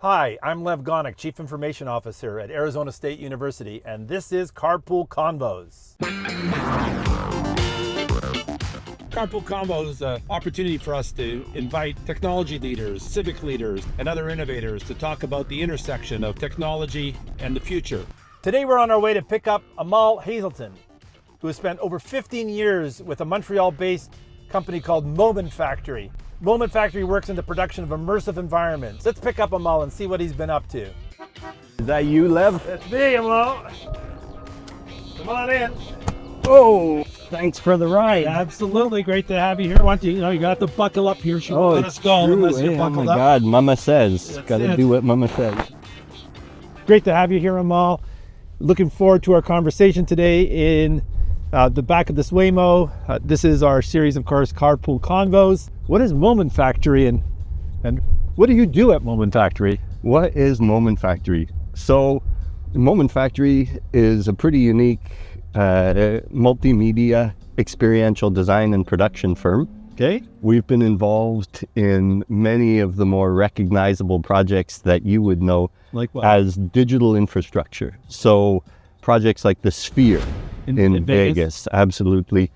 Hi, I'm Lev Gonick, Chief Information Officer at Arizona State University, and this is Carpool Convos. Carpool Convos is an opportunity for us to invite technology leaders, civic leaders, and other innovators to talk about the intersection of technology and the future. Today we're on our way to pick up Amahl Hazelton, who has spent over 15 years with a Montreal-based company called Moment Factory. Moment Factory works in the production of immersive environments. Let's pick up Amahl and see what he's been up to. Is that you, Lev? That's me, Amahl. Come on in. Oh, thanks for the ride. Absolutely, great to have you here. Why don't you got to buckle up here. She won't let us go unless you're buckled buckled up. Oh my God, Mama says. Got to do what Mama says. Great to have you here, Amahl. Looking forward to our conversation today in the back of this Waymo. This is our series, of course, Carpool Convos. What is Moment Factory and what do you do at Moment Factory? What is Moment Factory? So, Moment Factory is a pretty unique multimedia experiential design and production firm. Okay. We've been involved in many of the more recognizable projects that you would know Like what? as digital infrastructure. So, projects like the Sphere in Vegas, absolutely,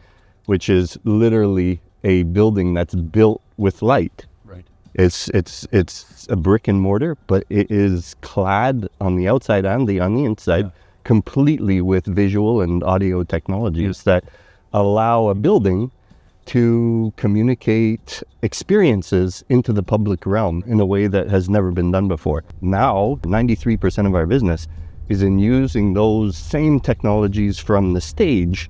which is literally a building that's built with light. Right. It's a brick and mortar, but it is clad on the outside and on the inside completely with visual and audio technologies that allow a building to communicate experiences into the public realm in a way that has never been done before. Now, 93% of our business is in using those same technologies from the stage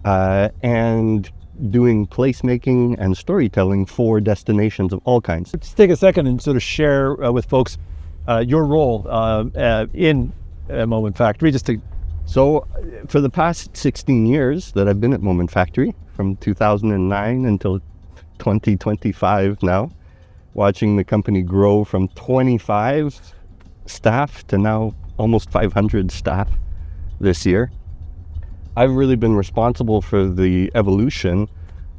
and doing placemaking and storytelling for destinations of all kinds. Let's take a second and sort of share with folks your role in Moment Factory. So for the past 16 years that I've been at Moment Factory, from 2009 until 2025 now, watching the company grow from 25 staff to now almost 500 staff this year. I've really been responsible for the evolution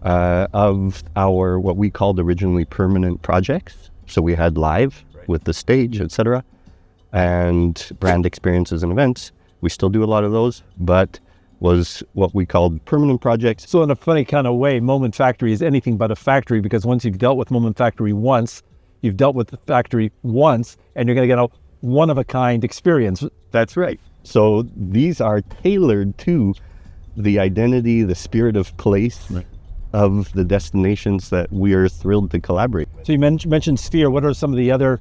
of our, what we called originally permanent projects. So we had live with the stage, etc., and brand experiences and events. We still do a lot of those, but was what we called permanent projects. So in a funny kind of way, Moment Factory is anything but a factory, because once you've dealt with Moment Factory once, you've dealt with the factory once, and you're going to get a one-of-a-kind experience. That's right. So these are tailored to the identity, the spirit of place of the destinations that we are thrilled to collaborate with. So you mentioned Sphere. What are some of the other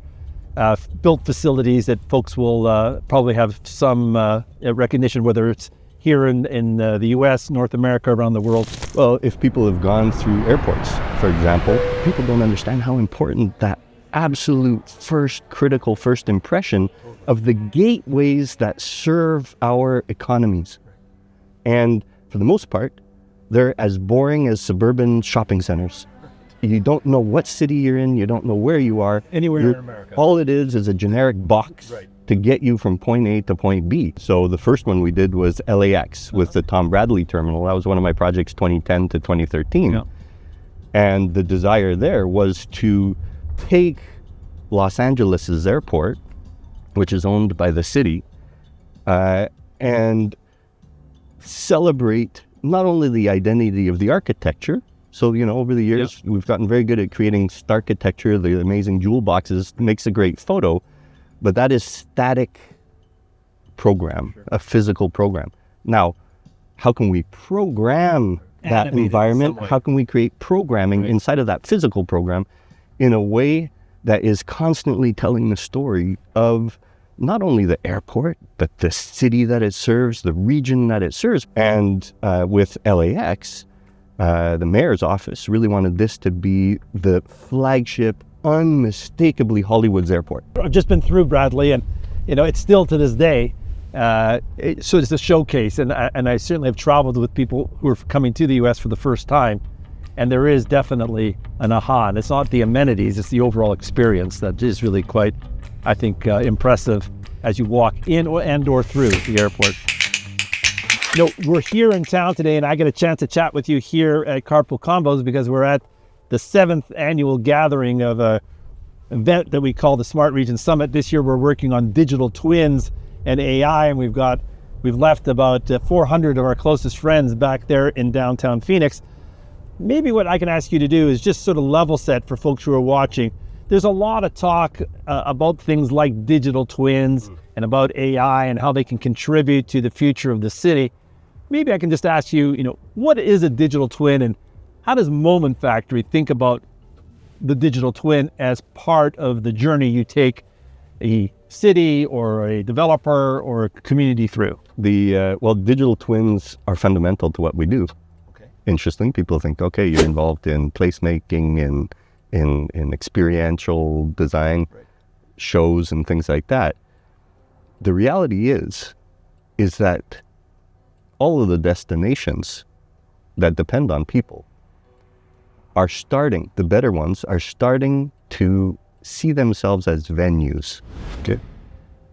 built facilities that folks will probably have some recognition, whether it's here in the U.S., North America, around the world? Well, if people have gone through airports, for example, people don't understand how important that absolute critical first impression of the gateways that serve our economies. And for the most part, they're as boring as suburban shopping centers. You don't know what city you're in, you don't know where you are. Anywhere in America. All it is a generic box to get you from point A to point B. So the first one we did was LAX with the Tom Bradley terminal. That was one of my projects, 2010 to 2013. Yeah. And the desire there was to take Los Angeles's airport, which is owned by the city, and celebrate not only the identity of the architecture. So, over the years, we've gotten very good at creating architecture, the amazing jewel boxes, makes a great photo, but that is static program, a physical program. Now, how can we program that environment? How can we create programming inside of that physical program in a way that is constantly telling the story of not only the airport, but the city that it serves, the region that it serves? And with LAX, the mayor's office really wanted this to be the flagship, unmistakably Hollywood's airport. I've just been through Bradley, and it's still to this day, so it's a showcase, and I certainly have traveled with people who are coming to the U.S. for the first time, and there is definitely an aha, and it's not the amenities, it's the overall experience that is really quite, I think, impressive as you walk in and or through the airport. We're here in town today, and I get a chance to chat with you here at Carpool Convos because we're at the 7th annual gathering of event that we call the Smart Region Summit. This year we're working on digital twins and AI, and we've left about 400 of our closest friends back there in downtown Phoenix. Maybe what I can ask you to do is just sort of level set for folks who are watching. There's a lot of talk about things like digital twins and about AI and how they can contribute to the future of the city. Maybe I can just ask you, what is a digital twin, and how does Moment Factory think about the digital twin as part of the journey you take a city or a developer or a community through? Digital twins are fundamental to what we do. Interesting. People think, okay, you're involved in placemaking and in experiential design, shows and things like that. The reality is that all of the destinations that depend on people are starting, the better ones are starting to see themselves as venues. Okay.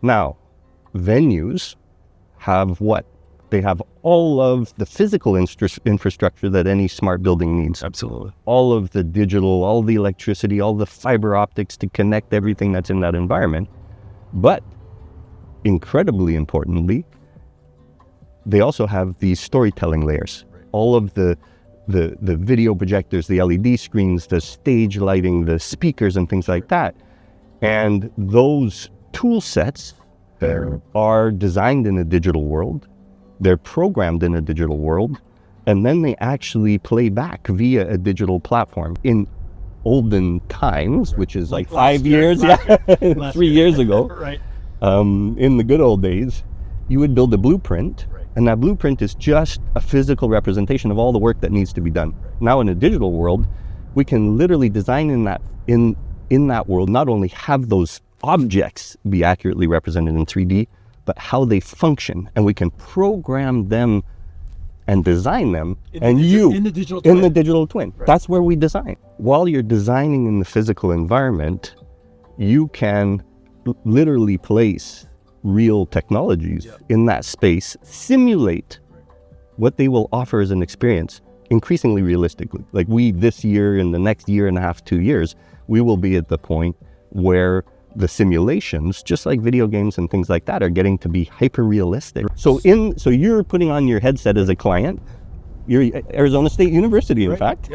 Now, venues have what? They have all of the physical infrastructure that any smart building needs. Absolutely. All of the digital, all the electricity, all the fiber optics to connect everything that's in that environment. But incredibly importantly, they also have these storytelling layers. All of the video projectors, the LED screens, the stage lighting, the speakers and things like that. And those tool sets are designed in a digital world. They're programmed in a digital world, and then they actually play back via a digital platform. In olden times, which is like 5 years, 3 years ago, Right. In the good old days, you would build a blueprint, and that blueprint is just a physical representation of all the work that needs to be done. Now in a digital world, we can literally design in that world, not only have those objects be accurately represented in 3D, but how they function, and we can program them and design them in the digital twin. Right. That's where we design. While you're designing in the physical environment, you can literally place real technologies in that space, simulate what they will offer as an experience increasingly realistically. Like this year, in the next year and a half, 2 years, we will be at the point where the simulations, just like video games and things like that, are getting to be hyper realistic. So you're putting on your headset as a client. You're Arizona State University, in fact,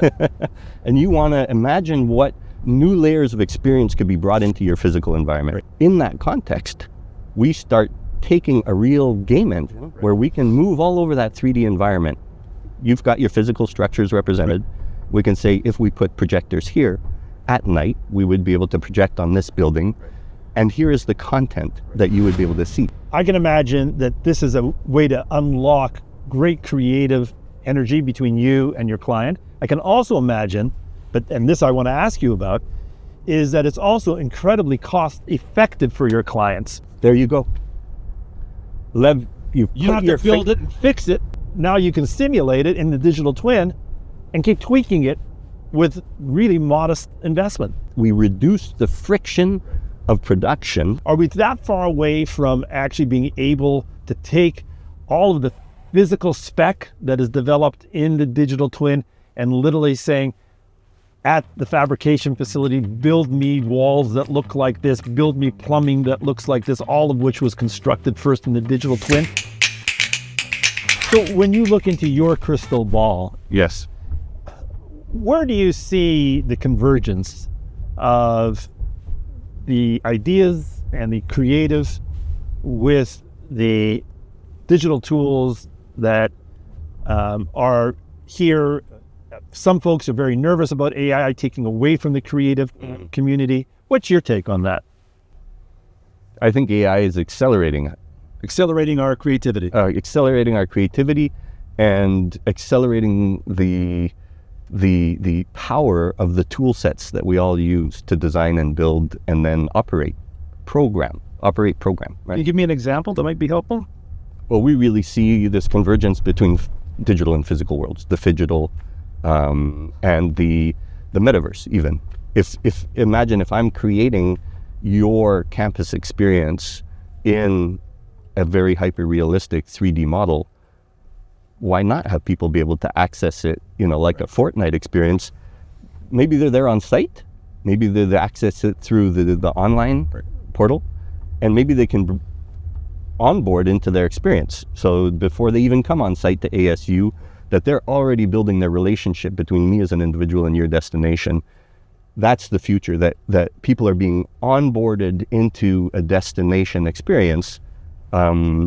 and you want to imagine what new layers of experience could be brought into your physical environment. Right. In that context, we start taking a real game engine where we can move all over that 3D environment. You've got your physical structures represented. Right. We can say, if we put projectors here, at night, we would be able to project on this building, and here is the content that you would be able to see. I can imagine that this is a way to unlock great creative energy between you and your client. I can also imagine, and this I want to ask you about, is that it's also incredibly cost effective for your clients. There you go. Lev, you don't have to build it and fix it. Now you can simulate it in the digital twin and keep tweaking it with really modest investment. We reduce the friction of production. Are we that far away from actually being able to take all of the physical spec that is developed in the digital twin and literally saying, at the fabrication facility, build me walls that look like this, build me plumbing that looks like this, all of which was constructed first in the digital twin? So when you look into your crystal ball, yes, where do you see the convergence of the ideas and the creative with the digital tools that are here? Some folks are very nervous about AI taking away from the creative community. What's your take on that? I think AI is accelerating our creativity. Accelerating our creativity and accelerating the power of the tool sets that we all use to design and build and then program. Right? Can you give me an example that might be helpful? Well, we really see this convergence between digital and physical worlds, the phygital and the metaverse even. Imagine if I'm creating your campus experience in a very hyper-realistic 3D model, why not have people be able to access it, like a Fortnite experience? Maybe they're there on site, Maybe they access it through the online portal, and maybe they can onboard into their experience. So before they even come on site to ASU, that they're already building their relationship between me as an individual and your destination. That's the future, that people are being onboarded into a destination experience prior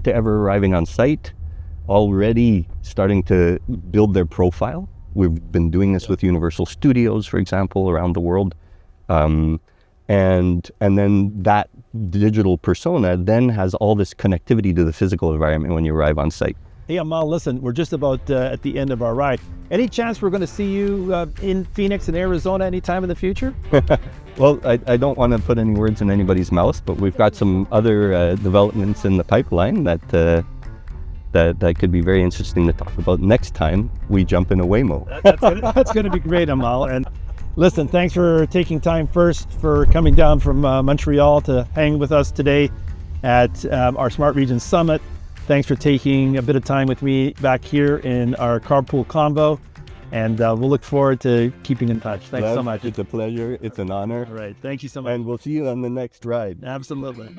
to ever arriving on site, already starting to build their profile. We've been doing this with Universal Studios, for example, around the world. And then that digital persona then has all this connectivity to the physical environment when you arrive on site. Hey, Amahl, listen, we're just about at the end of our ride. Any chance we're going to see you in Phoenix and Arizona anytime in the future? Well, I don't want to put any words in anybody's mouth, but we've got some other developments in the pipeline that could be very interesting to talk about next time we jump in a Waymo. That's going to be great, Amahl. And listen, thanks for taking time first for coming down from Montreal to hang with us today at our Smart Regions Summit. Thanks for taking a bit of time with me back here in our Carpool Convo, and we'll look forward to keeping in touch. Thanks so much. It's a pleasure. It's an honor. All right. Thank you so much. And we'll see you on the next ride. Absolutely.